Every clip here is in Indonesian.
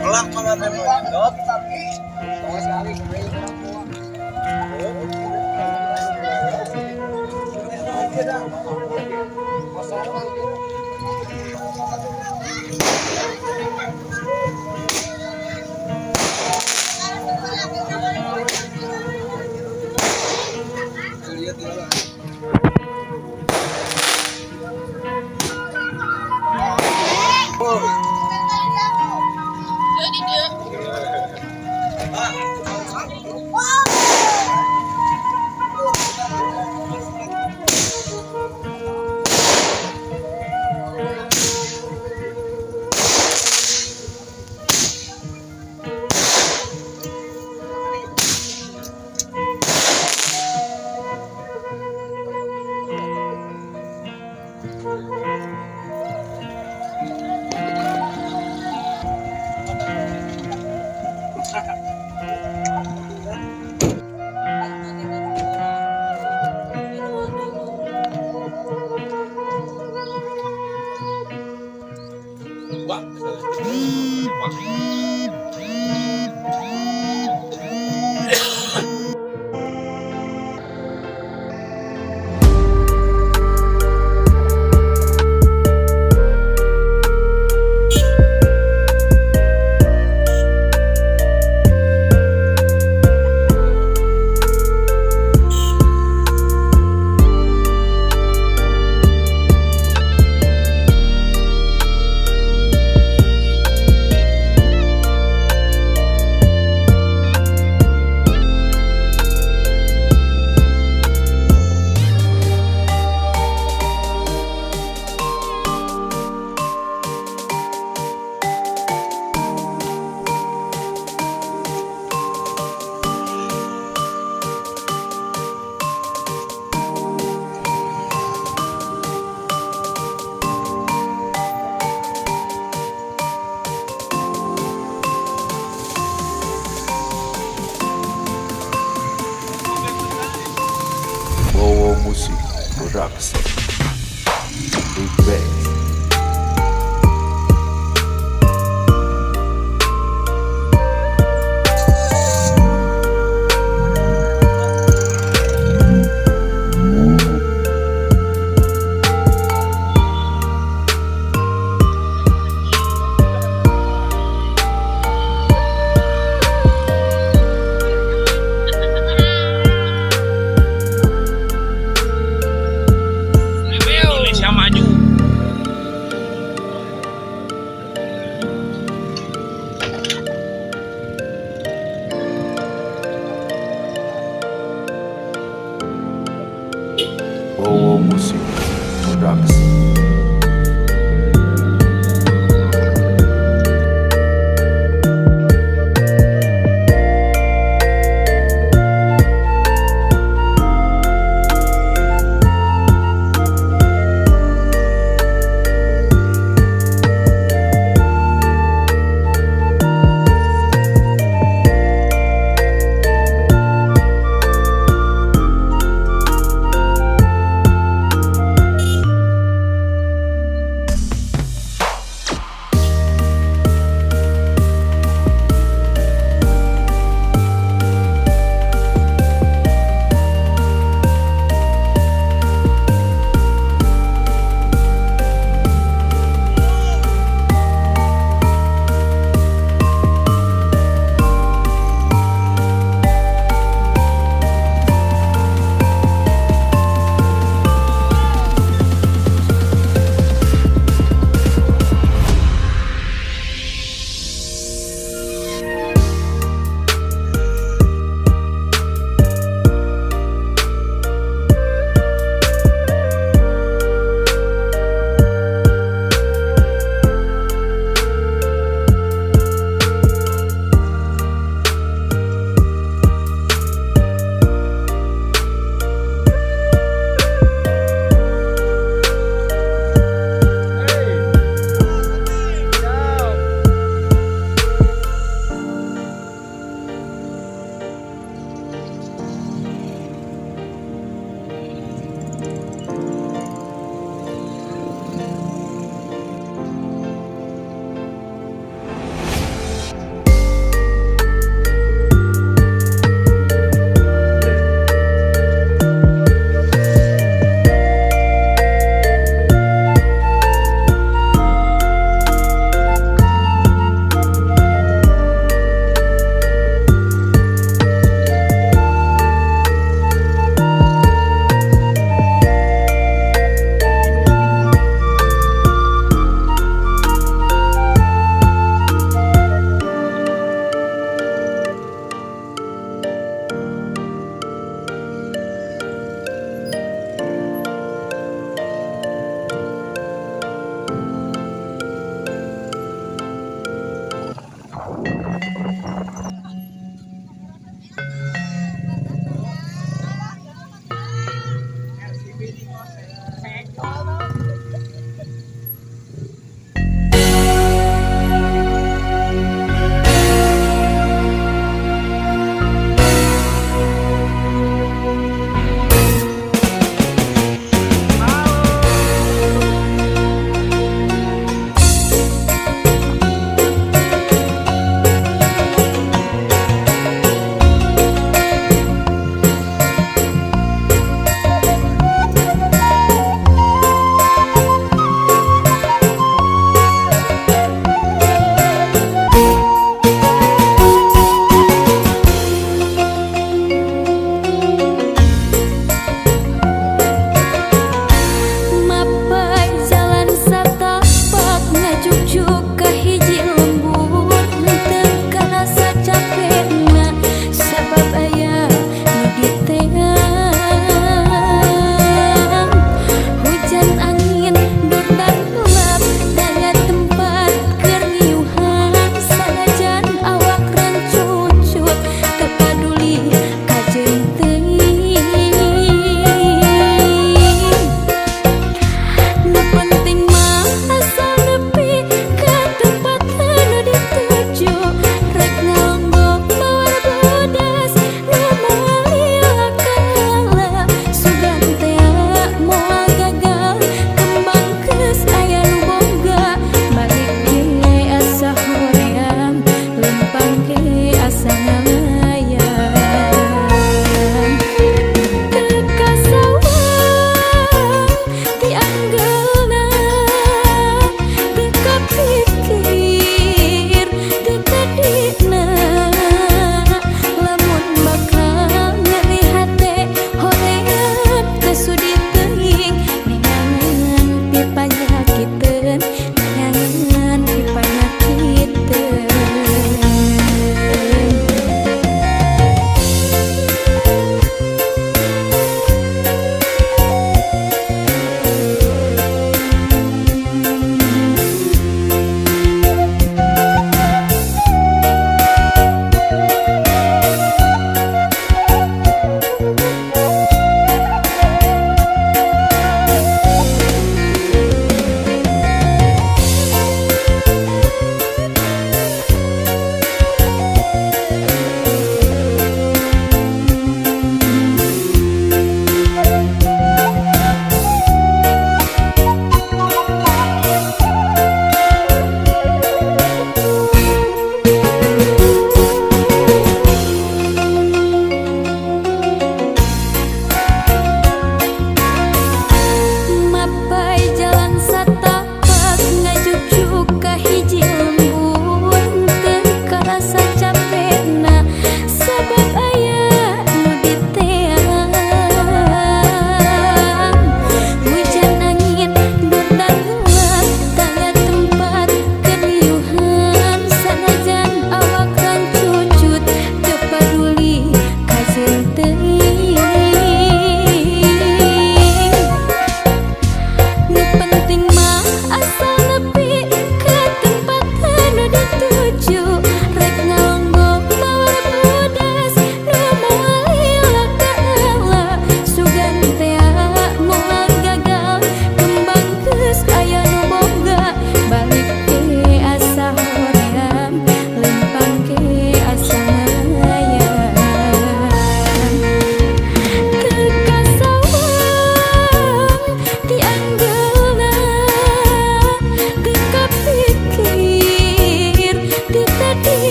Kelak malah memang.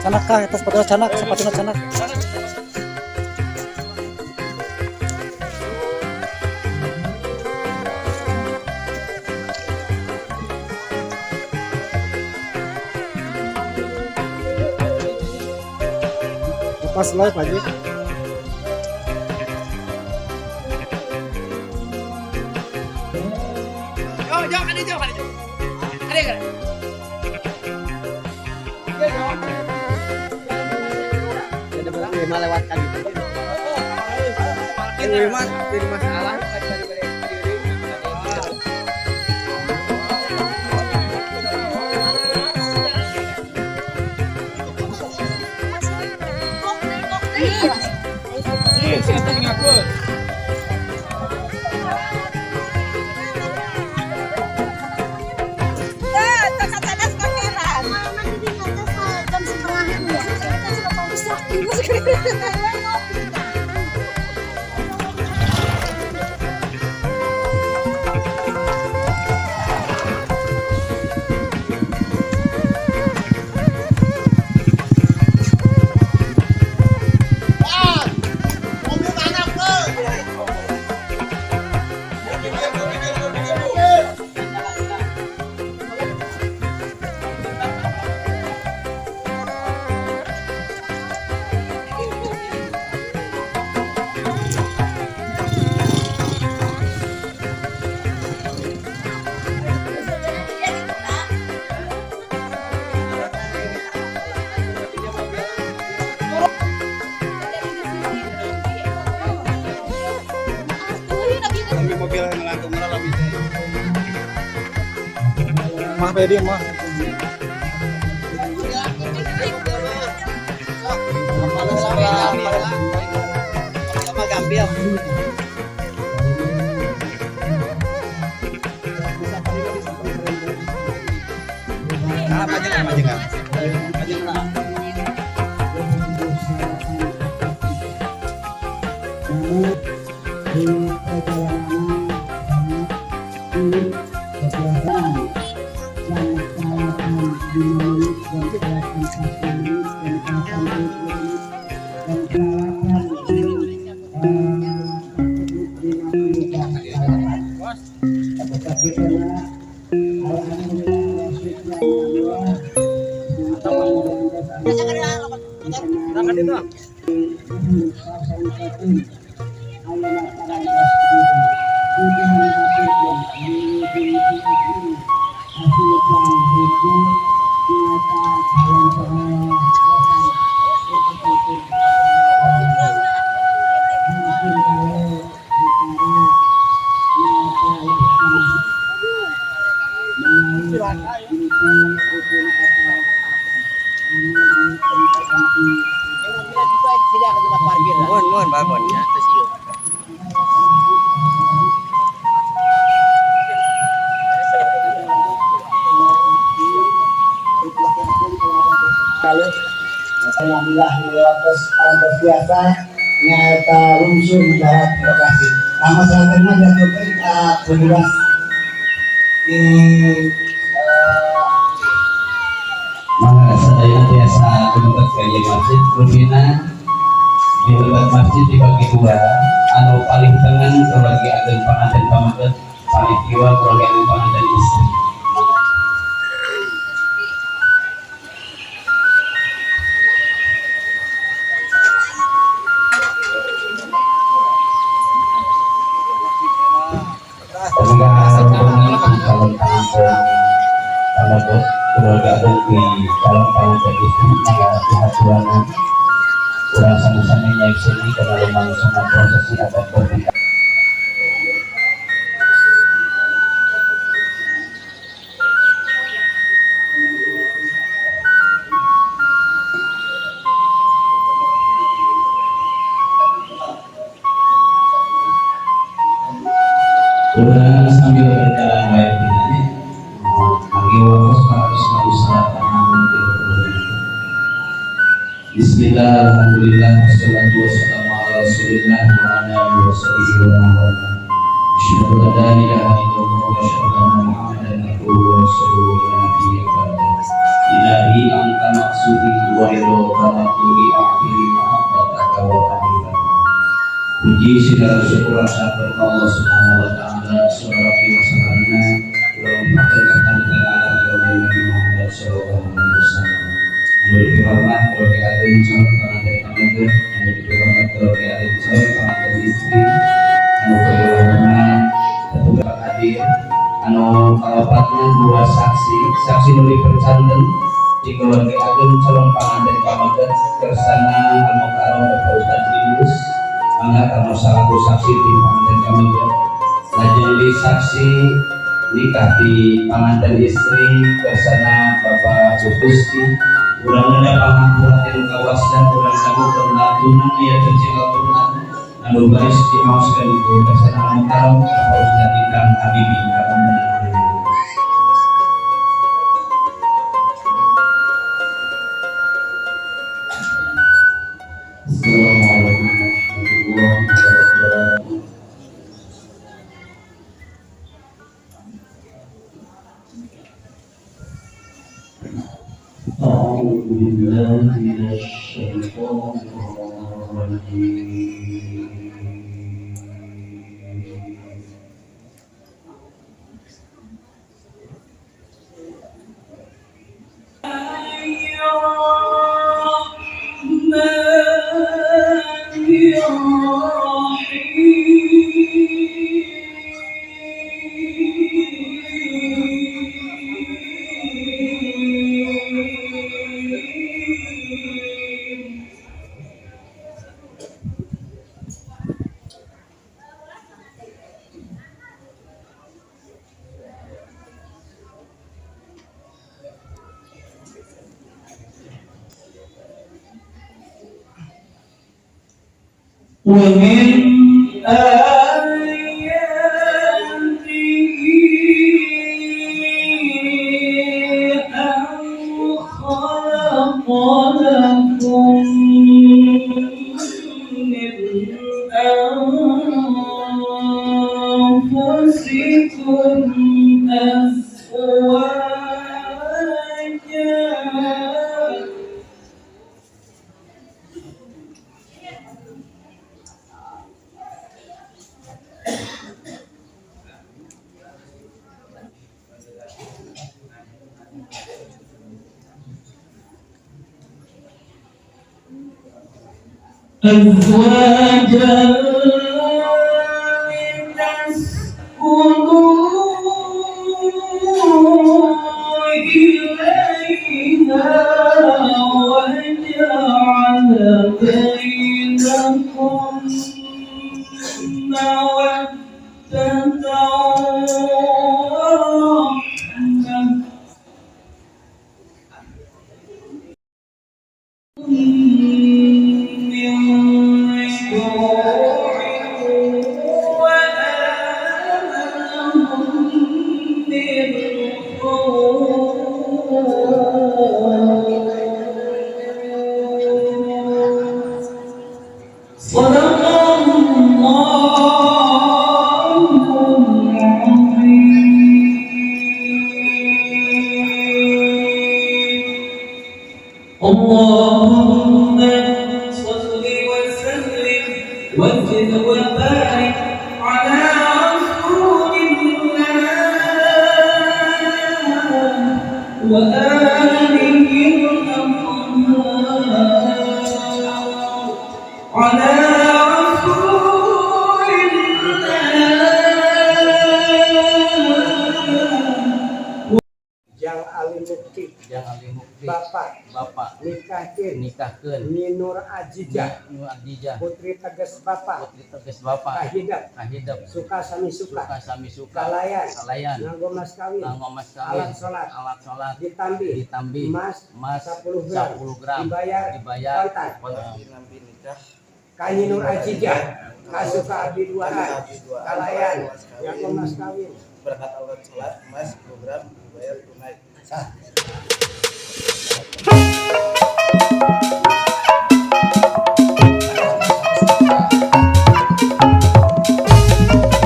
Canak kah? Atas sepatu canak, sepatu canak. Lepas live aja. Lima lewatkan itu. Jadi masalah. Mobil yang melantung lebih. Mah bedi mah. Sama Gambia. Mohon babon ya, stasiun. Kalau alhamdulillah watos biasa nyata rumsun mendarat lokasi. Nama selanjutnya jatuh kita bebas di mana saya biasa menurut kajian masjid Rubina di dekat masjid dibagi dua, anu paling tengah keluarga agen pengantin pamaket, paling kiwa keluarga agen pengantin istri. Kalau keluarga agen di calon pengantin istri mengalami hasuanan kurang sama-sama yang sini karena memang semua prosesi akan berbeda. Udah sambil berjalan baik ini, lagi waktu 100 Bismillah, alhamdulillah, wassalatu wassalamu ala rasulillah wa ala alihi wa sahbihi wa man wala. Asyhadu an la ilaha illallah wa asyhadu anna Muhammadan abduhu wa rasuluhu la nabiyya ba'dahu. Ilahi anta sudi wa ridho tamatuli akhiri mahabbataka wa tahibatan. Puji segala syukur sahabat Allah Subhanahu wa taala sallallahu wa sallamna wa barakatuh kepada Nabi Muhammad sallallahu alaihi wasallam. Yang dihormat keluarga alim calon pengantin tamuger, yang dihormat keluarga alim calon pengantin istri, yang dihormat ketua hadir, anu kalopatna dua saksi nu dipercanten di keluarga alim calon pengantin tamuger kersana al-mukarram Bapak Ustadz Idrus, mangga kanu salaku saksi di pengantin tamuger, lajeng di saksi nikah di pengantin istri kersana Bapak Gusti. Kurang ada pangampura yang kawas dan kurang kamu pernah tunang ayat janji Al-Quran lalu baris dimauskan itu kesenangan kalam harus jadikan habibi kalam Assalamualaikum warahmatullahi wabarakatuh. أعوذ بالله من الشيطان الرجيم ومن آياته أن خلق لكم من أنفسكم أزواجا لتسكنوا إليها وجعل بينكم مودة ورحمة اللهم صل وسلم وزد وبارك على رسول الله وآله الأطهار على رسول الله Jang Ali Mukti Bapak nikahkeun Nyi Nur Ajijah putri teges Bapak kahidap suka sami suka kalayan nganggo mas kawin alat sholat ditambi emas 10 gram dibayar kontan ka Nyi Nur Ajijah kasuka abdi duaan kalayan nganggo mas kawin berkat alat sholat emas 10 gram dibayar tunai.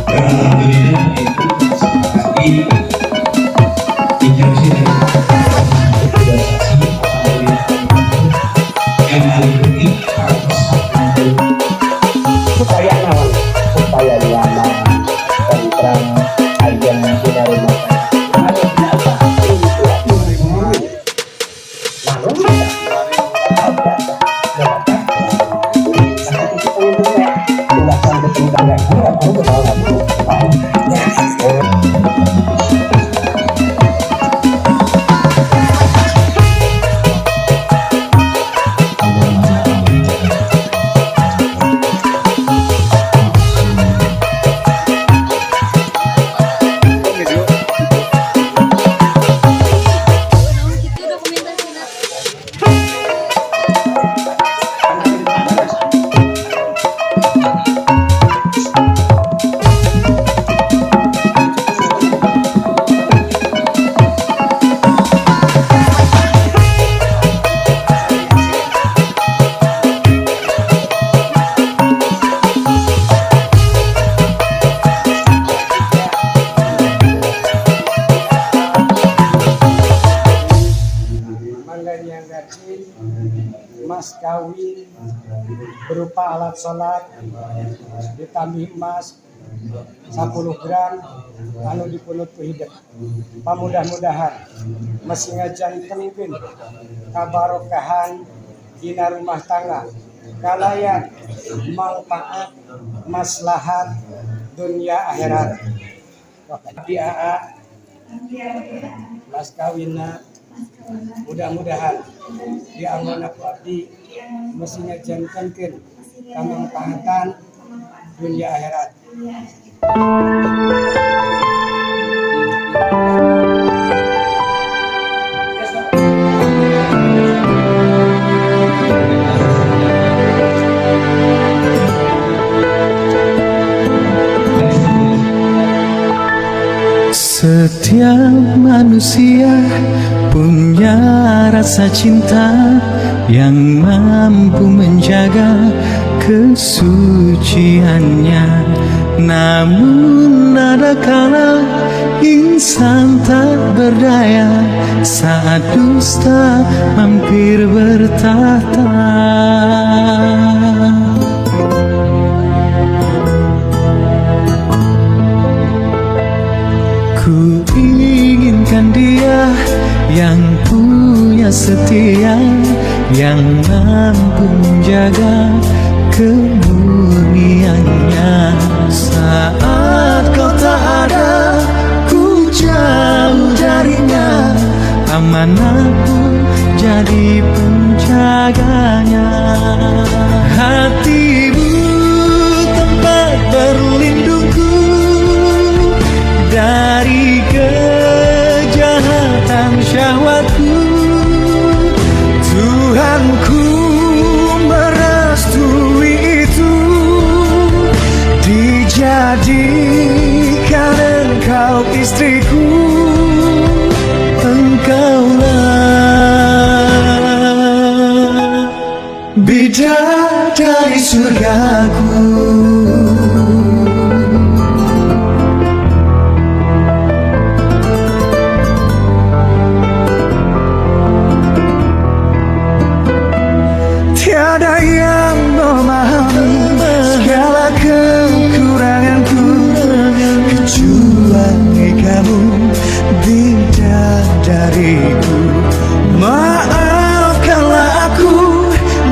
Alhamdulillah itu majid, mas kawin berupa alat sholat ditambah emas 10 gram anu dipunut ku hidup. Pamudah-mudahan masih ngajantenkeun kabarokahan dina rumah tangga, kalayan manfaat maslahat dunia akhirat. Di AA mas kawinna mudah-mudahan di amanah abdi masih ngajantenkeun kamanfaatan dunia akhirat. Setiap manusia punya rasa cinta yang mampu menjaga kesuciannya. Namun ada kala insan tak berdaya saat dusta mampir bertahta. Ku inginkan dia yang punya setia, yang mampu menjaga kemurniannya. Saat kau tak ada, ku jauh darinya, amanahku jadi penjaganya. Hatimu tempat berlindungku dari kejahatan syahwatku. Tuhanku merestui itu, dijadikan engkau istriku. Engkaulah bidadari surgaku. Tiada yang memahami segala kekuranganku kecuali kamu, bidadariku. Maafkanlah aku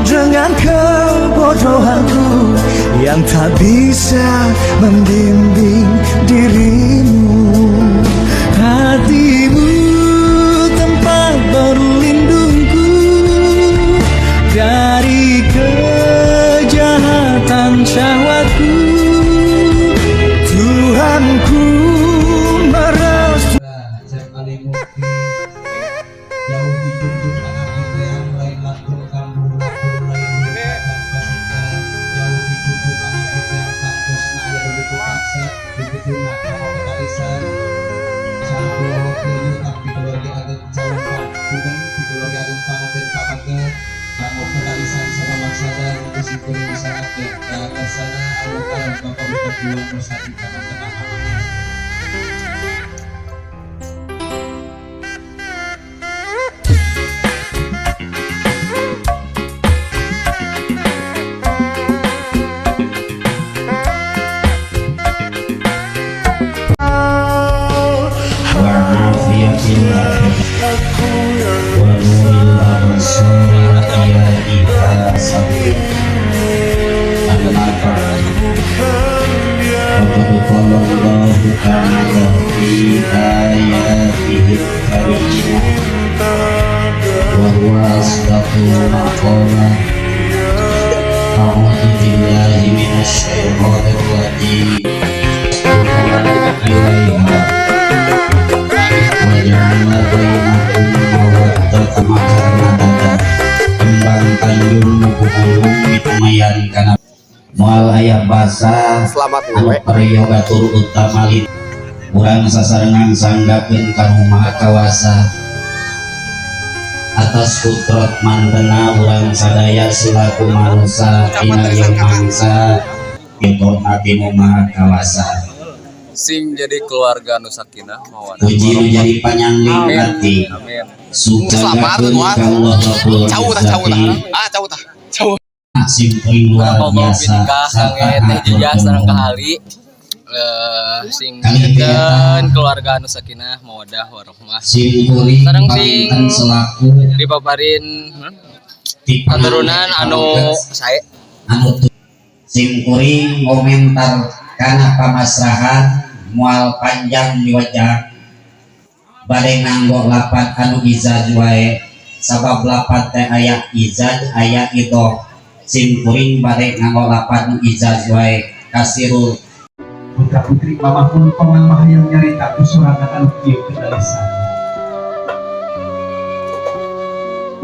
dengan kebodohanku yang tak bisa membimbing dirimu. Hatimu tempat berlindungku dari kejahatan syahwatku. Tuhanku merestui. Cek kali mukti jauh dijunjung anak kita yang lain latur kamu latur lain lupakan pasika. Jauh dijunjung anak kita yang tak kosna aya dulu paksa diketuna kamu ketarisan. Sampul wakil tapi keluarga agak calon bukan keluarga agak panganten papaga. Kamu ketarisan sama maksada meskipun sangat dekat kesana anu kalah bapak bukan jual persatu kamu tenang aman. Moal ayah basa anu prayoga turu utama lid urang sasarengan sanggakeun ka Maha Kawasa atas putrot mandena urang sadaya selaku manusa dina ieu mangsa pitonna tinu Maha Kawasa sing jadi keluarga nu sakinah mawan puji nu jadi panyangling hati kemarin. Selamat Jauh tah. Simpul luar biasa Teh Jajah sareng kahali sing ngeukeun keluarga anu sakinah mawaddah warahmah. Simpuri Sareng sing paminten selaku dipaparin katurunan anu sae anu simpuri komentar kana pamasrahan mual panjang di wajah bade nganggo lapat anu izaj wae sabab lapat teh aya izaj aya itu simkuring bade nganggo lapat anu izaj wae kasirul putra putri mama pun paman mah yang nyarita usurangan anu kieu kendalisan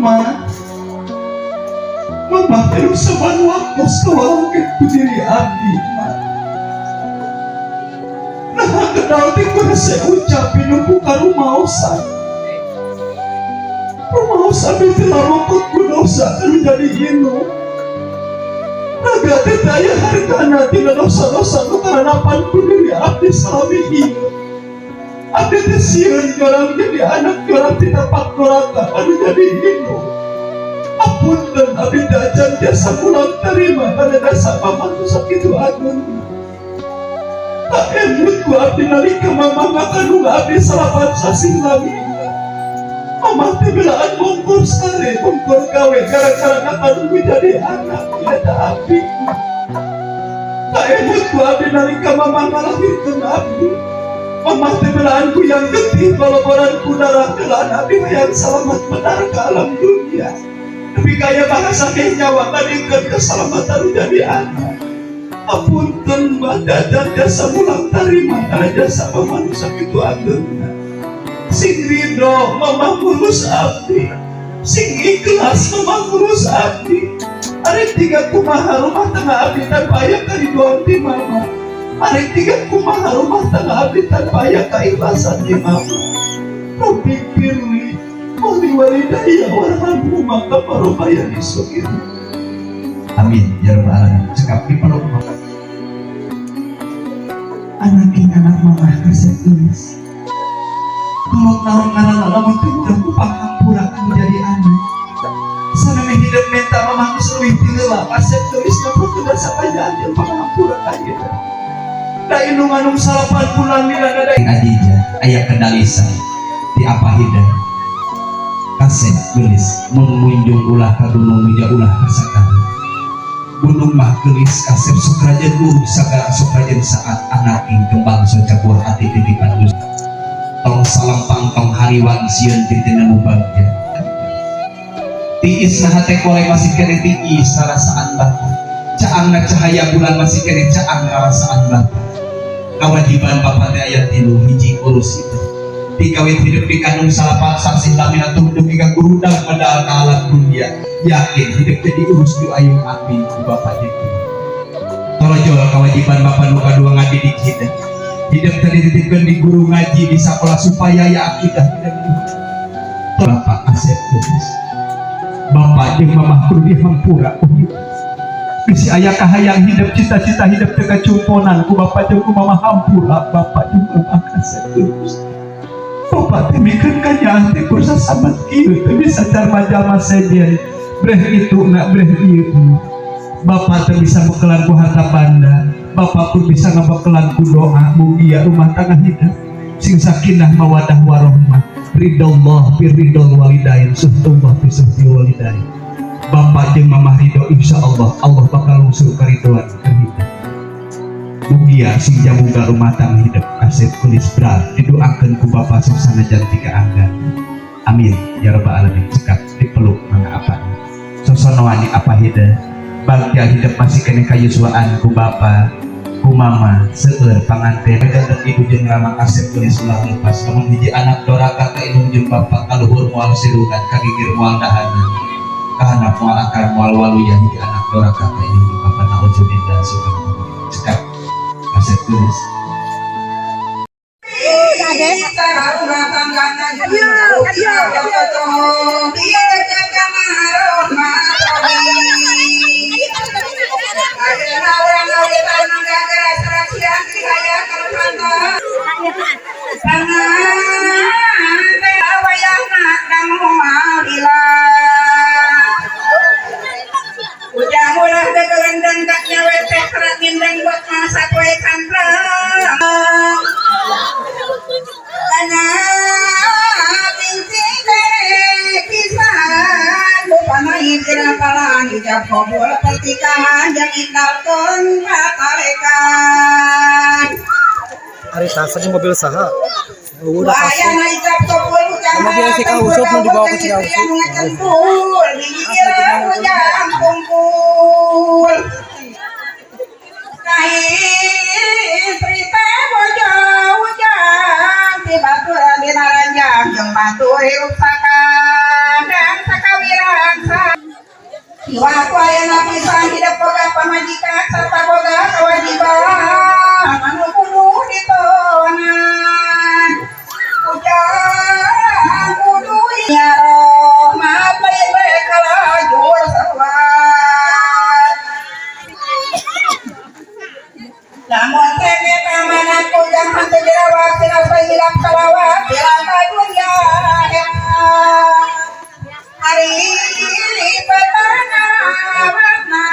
mama terus saban waktu sewalkeun ku diri abdi nah kenal teh kudu saya ucapin nu karumaosan rumaosan itu lamukut ku dosa anu jadi inu naga teh daya hargana tina dosa-dosa nu karanapan ku diri abdi salami ieu abdi teh sieun jorang jadi anak jorang ti tempat neraka anu jadi inu apunten abdi teh acan jasa pulang terima pada dasar pamantu sakitu agung tak emut ku abdi nalika mama ngakandung abdi salapan sasing lagi mama teh belaan bongkor sare bongkor gawe gara-gara ngakandung ku jadi anak nyata abdi tak emut ku abdi nalika mama ngalahirkeun abdi mama teh belaan ku yang getih baloboran ku darah belaan abdi yang selamat benar ke alam dunia tapi kaya bahasa nyawa kadikeun keselamatan jadi anak apunten badadan jasa mulang tarima kana jasa manusia itu ageuna sing ridho mama ngurus abdi sing ikhlas mama ngurus abdi arek tiga kumaha rumah tangga abdi tanpa aya karidoan di mama arek tiga kumaha rumah tangga abdi tanpa aya keikhlasan di mama Rabbi firli wali walidayya warhamhuma kama rabbayani shaghira. Amin ya rabbal alamin. Cekap di peluk mama. Anak mama kasih tulis. Kalau tahun ngaran lamun pinter ku pangampura kan jadi anak. Sanami hidup menta mama geus leuwih ti leula kasih tulis na kudu sapaja anjeun pangampura ka ieu. Da indung anu 8 bulan dina da adija aya kendalisan di apa hidup. Kasih tulis mengunjung ulah ka gunung meja ulah kasakana. Gunung mah gelis kasep sukrajen sagala sukrajen saat anak ing kembang soca buah hati titipan Gusti tong salampang tong hariwan sieun tintina mubagja tiis na hate kolek masih kene tiis sarasaan bata caangna cahaya bulan masih kene caang rasaan bata kewajiban bapak teh aya 3 hiji urus itu dikawin hidup di kandung salapan sasih lamina tunduk ika gurudang medal ka alam dunia yakin hidup jadi urus di ayung amin ku bapak itu torojol kewajiban bapak nu kadua ngadidik hidup tadi dititipkeun di guru ngaji di sekolah supaya ya akidah hidup bapak asep terus bapak jeung mamah kudu dihampura bisi aya kahayang hidup cita-cita hidup teu kacumponan ku bapak jeung ku mamah hampura bapak jeung mamah asep terus bapak teh mikeun kanyaan teh kursa sabat kieu teh bisa car jalma sejen breh itu nak breh ieu bapak teh bisa bekelan ku harta banda bapak pun bisa ngabekelan ku doa mugia rumah tangga hidup sing sakinah mawadah warahmah ridallah fi ridal walidain suhtullah fi suhtil walidain bapak jeung mamah ridho insyaallah Allah bakal lungsur karidhoan ka hidup mugia sing jamuga rumah tangga hidup kasih kulis berat didoakeun ku bapak suksana jantika anggan amin ya rabbal alamin cekap dipeluk mangga apa sosonoani apa hidup bagja hidup masih kena kayuswaan ku bapa ku mama seueur panganten dan ibu jeung rama kasep geus ulah lepas lamun hiji anak doraka ka indung jeung bapa kaluhur moal sirunan ka gigir moal dahana ka handap moal akar moal waluya hiji anak doraka ka indung jeung bapa naudzubillah subhanahu cekap kasep geus kira-kira ijab kabul pertikahan yang indalkeun patalekan. Ari tasanya mobil saha. Udah pasti. Wayana ijab kabul Mobil si Kang Usop mau dibawa ke Ciaus. dikira ujang kumpul. Kahit prite bojo ujang ti batur dina ranjang jeung batur hirup sakadang sakawirang Siwaku ayeuna pisan hidup boga pamajikan sarta boga kewajiban anu kudu ditonan. Ujang kudu nyaroh maaf bae kalajur sawat. Lamun kene kamanan ujang henteu dirawat tina hilap salawat bila ka dunya hari petana warna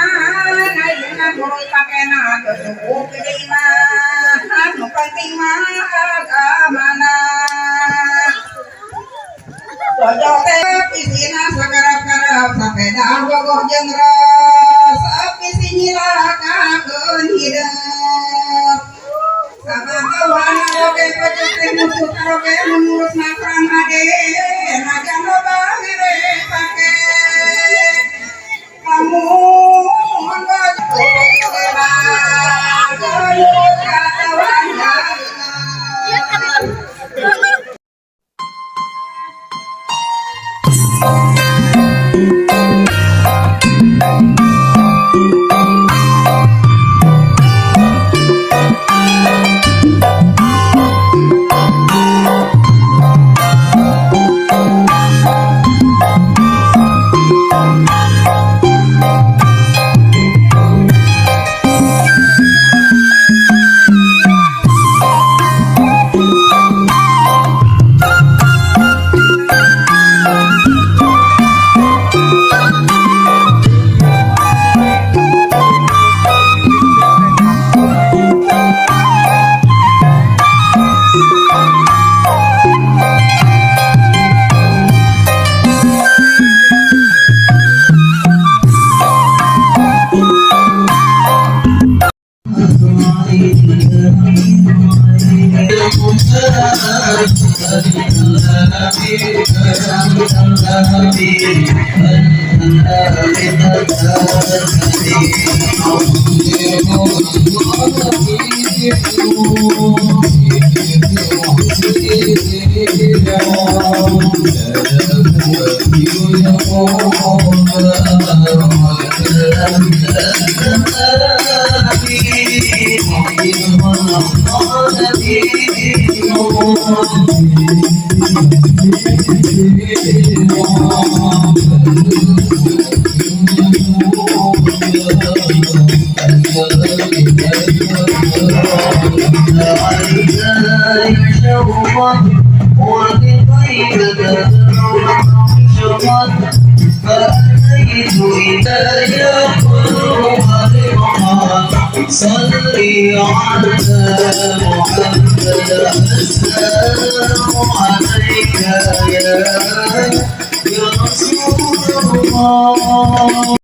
ayeuna guru pakena cukup terima anu penting mah agamana Bojo teh pisina sagarap-garap sapeda bogoh jeung ros apisi nyilakakeun hideuk sabagawana oge pecuk teh musuh oge mengurus nakrang ade najan loba mere pake lamun bojo صلي على محمد السلام عليك يا رسول الله